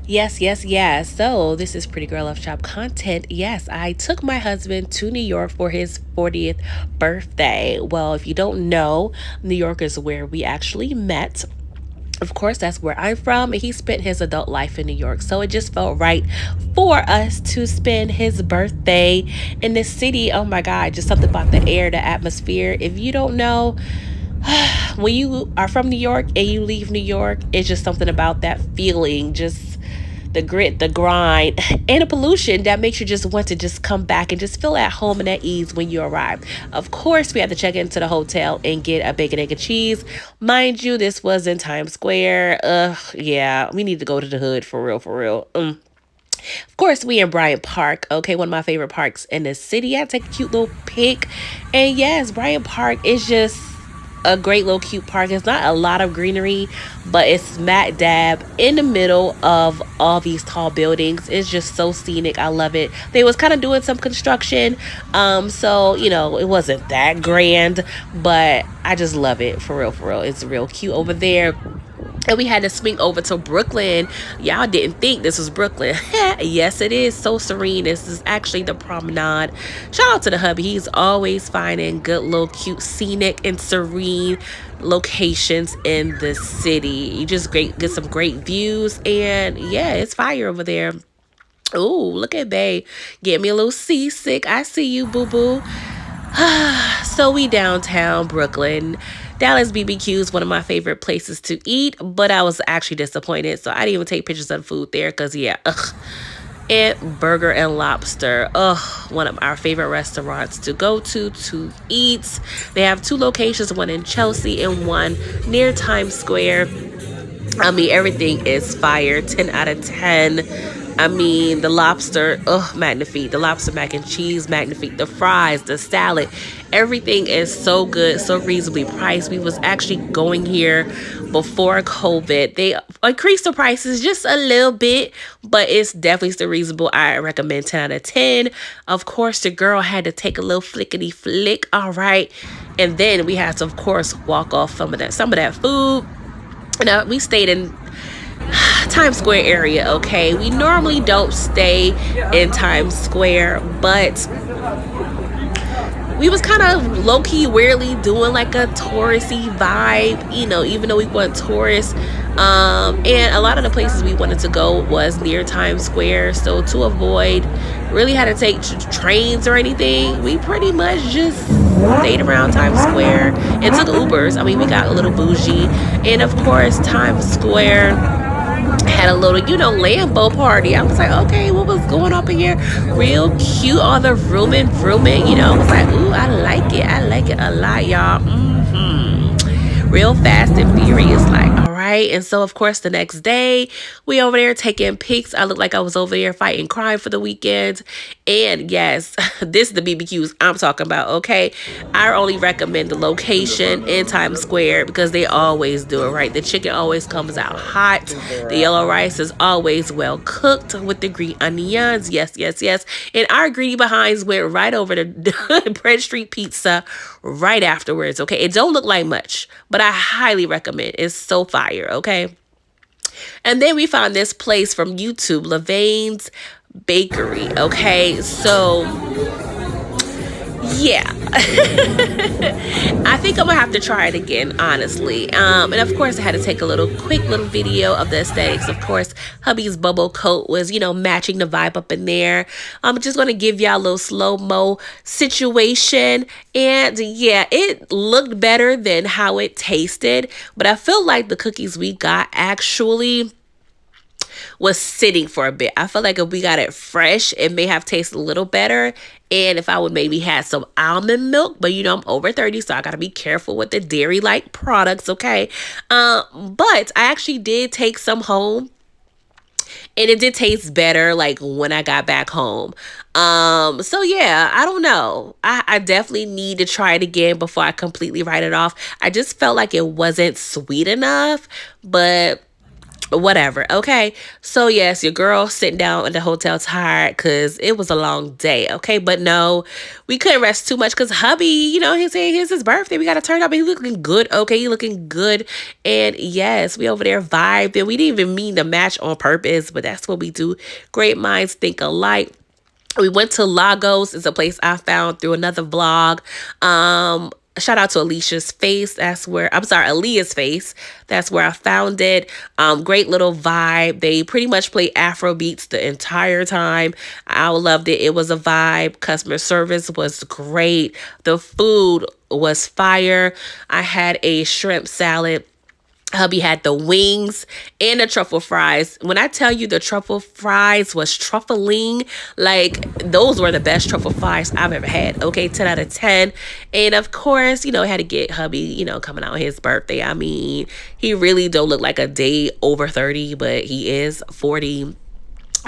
Yes, yes, yes. So, this is Pretty Girl Love Shop content. Yes, I took my husband to New York for his 40th birthday. Well, if you don't know, New York is where we actually met. Of course, that's where I'm from, and he spent his adult life in New York. So it just felt right for us to spend his birthday in this city. Oh my God, just something about the air, the atmosphere. If you don't know, when you are from New York and you leave New York, it's just something about that feeling, just the grit, the grind, and the pollution that makes you just want to just come back and just feel at home and at ease when you arrive. Of course, we had to check into the hotel and get a bacon, egg, and cheese. Mind you, this was in Times Square. Yeah, we need to go to the hood for real, for real. Of course, we in Bryant Park, okay, one of my favorite parks in the city. I had to take a cute little pic. And yes, Bryant Park is just a great little cute park. It's not a lot of greenery, but it's smack dab in the middle of all these tall buildings. It's just so scenic. I love it. They was kind of doing some construction. So it wasn't that grand, but I just love it for real, for real. It's real cute over there. And we had to swing over to Brooklyn. Y'all didn't think this was Brooklyn. Yes, it is. So serene. This is actually the promenade. Shout out to the hubby. He's always finding good little cute scenic and serene locations in the city. You just get some great views, and yeah, it's fire over there. Oh, look at Bay. Get me a little seasick. I see you, boo boo. So we downtown Brooklyn. Dallas BBQ is one of my favorite places to eat, but I was actually disappointed. So I didn't even take pictures of the food there because, yeah, ugh. And Burger and Lobster, ugh, one of our favorite restaurants to go to eat. They have two locations, one in Chelsea and one near Times Square. I mean, everything is fire, 10 out of 10. I mean, the lobster, magnifique. The lobster mac and cheese, magnifique. The fries, the salad, everything is so good, so reasonably priced. We was actually going here before COVID. They increased the prices just a little bit, but it's definitely still reasonable. I recommend 10 out of 10. Of course, the girl had to take a little flickety flick. All right. And then we had to, of course, walk off some of that food. Now, we stayed in Times Square area, okay? We normally don't stay in Times Square, but we was kind of low-key weirdly doing like a touristy vibe, even though we weren't tourists. And a lot of the places we wanted to go was near Times Square, so to avoid really had to take trains or anything, we pretty much just stayed around Times Square and took Ubers. I mean, we got a little bougie. And of course, Times Square had a little, Lambo party. I was like, okay, what was going on in here? Real cute, all the rooming. I was like, ooh, I like it. I like it a lot, y'all. Real fast and furious, like, all right. And so, of course, the next day, we over there taking pics. I looked like I was over there fighting crime for the weekend. And yes, this is the BBQs I'm talking about, okay? I only recommend the location in Times Square because they always do it right. The chicken always comes out hot. The yellow rice is always well cooked with the green onions. Yes, yes, yes. And our greedy behinds went right over to Bread Street Pizza right afterwards, okay? It don't look like much, but I highly recommend. It's so fire, okay? And then we found this place from YouTube, Levain's Bakery, okay? So yeah. I think I'm gonna have to try it again, honestly. And of course, I had to take a quick little video of the aesthetics. Of course, hubby's bubble coat was, matching the vibe up in there. I'm just gonna give y'all a little slow-mo situation. And yeah, it looked better than how it tasted, but I feel like the cookies we got actually was sitting for a bit. I feel like if we got it fresh, it may have tasted a little better. And if I would maybe had some almond milk, but I'm over 30, so I gotta be careful with the dairy-like products, okay? But I actually did take some home, and it did taste better like when I got back home. So yeah, I don't know. I definitely need to try it again before I completely write it off. I just felt like it wasn't sweet enough, but whatever. Okay. So yes, your girl sitting down in the hotel tired because it was a long day. Okay. But no, we couldn't rest too much because hubby, he's saying it's his birthday. We got to turn up. He looking good. Okay. He looking good. And yes, we over there vibed. And we didn't even mean to match on purpose, but that's what we do. Great minds think alike. We went to Lagos. It's a place I found through another vlog. Shout out to Alicia's face. Aaliyah's face. That's where I found it. Great little vibe. They pretty much play Afro beats the entire time. I loved it. It was a vibe. Customer service was great. The food was fire. I had a shrimp salad. Hubby had the wings and the truffle fries. When I tell you the truffle fries was truffling, like those were the best truffle fries I've ever had. Okay, 10 out of 10. And of course, had to get hubby, coming out his birthday. I mean, he really don't look like a day over 30, but he is 40.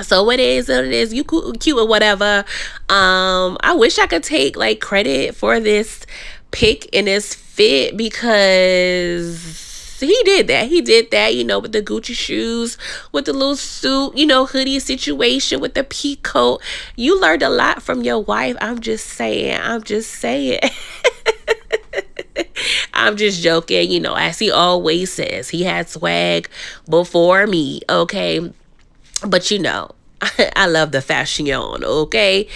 So it is what it is. You cute or whatever. I wish I could take like credit for this pic and this fit because he did that. He did that, with the Gucci shoes, with the little suit, hoodie situation, with the pea coat. You learned a lot from your wife. I'm just saying. I'm just joking, as he always says, he had swag before me, okay? But I love the fashion, okay?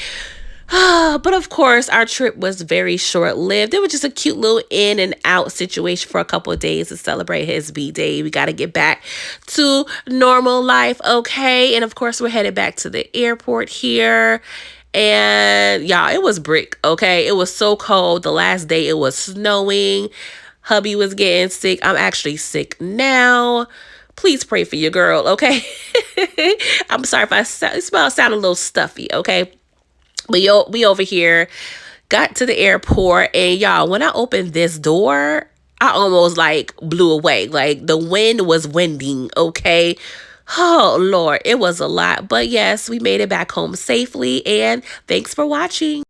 But of course, our trip was very short-lived. It was just a cute little in and out situation for a couple of days to celebrate his B-Day. We got to get back to normal life, okay? And of course, we're headed back to the airport here. And y'all, it was brick, okay? It was so cold. The last day, it was snowing. Hubby was getting sick. I'm actually sick now. Please pray for your girl, okay? I'm sorry if I sound a little stuffy, okay? But we over here got to the airport, and y'all, when I opened this door, I almost like blew away. Like the wind was winding, okay? Oh, Lord, it was a lot. But yes, we made it back home safely, and thanks for watching.